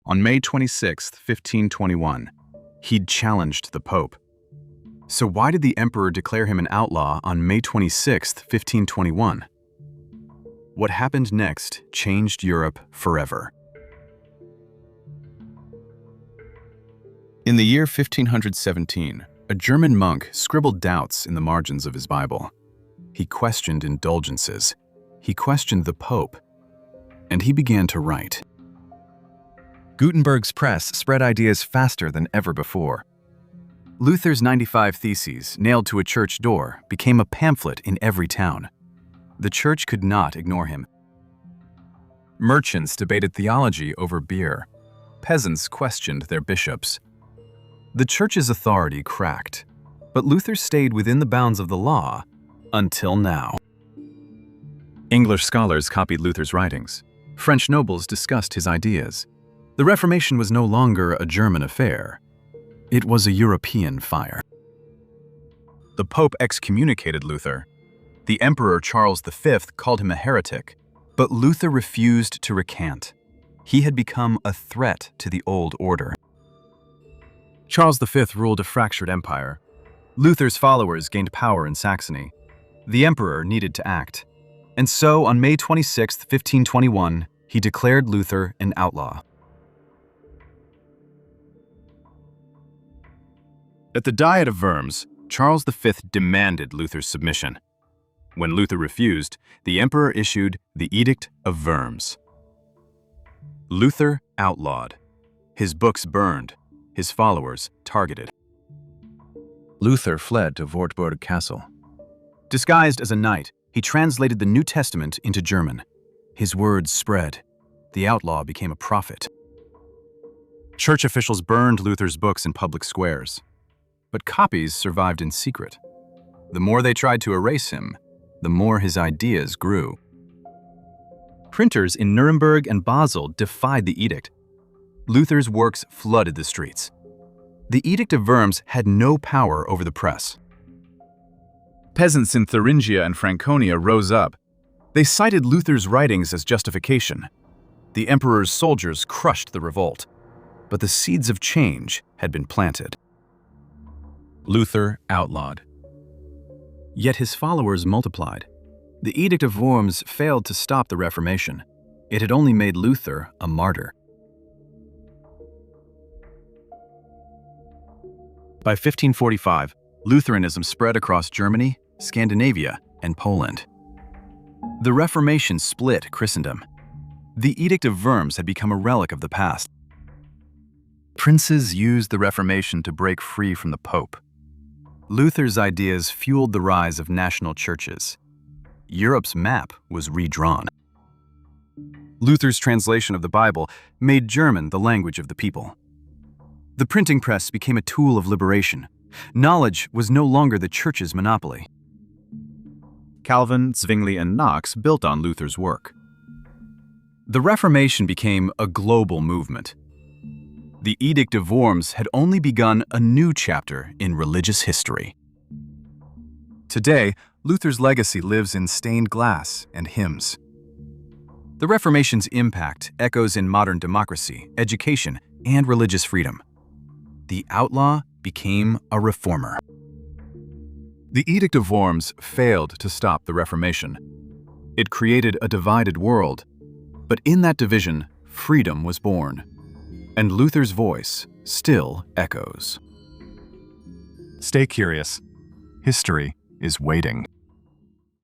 On May 26, 1521, he'd challenged the Pope. So why did the emperor declare him an outlaw on May 26, 1521? What happened next changed Europe forever. In the year 1517, a German monk scribbled doubts in the margins of his Bible. He questioned indulgences. He questioned the Pope. And he began to write. Gutenberg's press spread ideas faster than ever before. Luther's 95 Theses, nailed to a church door, became a pamphlet in every town. The church could not ignore him. Merchants debated theology over beer. Peasants questioned their bishops. The church's authority cracked, but Luther stayed within the bounds of the law until now. English scholars copied Luther's writings. French nobles discussed his ideas. The Reformation was no longer a German affair. It was a European fire. The Pope excommunicated Luther. The Emperor Charles V called him a heretic, but Luther refused to recant. He had become a threat to the old order. Charles V ruled a fractured empire. Luther's followers gained power in Saxony. The emperor needed to act. And so, on May 26, 1521, he declared Luther an outlaw. At the Diet of Worms, Charles V demanded Luther's submission. When Luther refused, the emperor issued the Edict of Worms. Luther outlawed. His books burned. His followers targeted. Luther fled to Wartburg Castle. Disguised as a knight, he translated the New Testament into German. His words spread. The outlaw became a prophet. Church officials burned Luther's books in public squares. But copies survived in secret. The more they tried to erase him, the more his ideas grew. Printers in Nuremberg and Basel defied the edict. Luther's works flooded the streets. The Edict of Worms had no power over the press. Peasants in Thuringia and Franconia rose up. They cited Luther's writings as justification. The emperor's soldiers crushed the revolt. But the seeds of change had been planted. Luther outlawed. Yet his followers multiplied. The Edict of Worms failed to stop the Reformation. It had only made Luther a martyr. By 1545, Lutheranism spread across Germany, Scandinavia, and Poland. The Reformation split Christendom. The Edict of Worms had become a relic of the past. Princes used the Reformation to break free from the Pope. Luther's ideas fueled the rise of national churches. Europe's map was redrawn. Luther's translation of the Bible made German the language of the people. The printing press became a tool of liberation. Knowledge was no longer the church's monopoly. Calvin, Zwingli, and Knox built on Luther's work. The Reformation became a global movement. The Edict of Worms had only begun a new chapter in religious history. Today, Luther's legacy lives in stained glass and hymns. The Reformation's impact echoes in modern democracy, education, and religious freedom. The outlaw became a reformer. The Edict of Worms failed to stop the Reformation. It created a divided world, but in that division, freedom was born. And Luther's voice still echoes. Stay curious. History is waiting.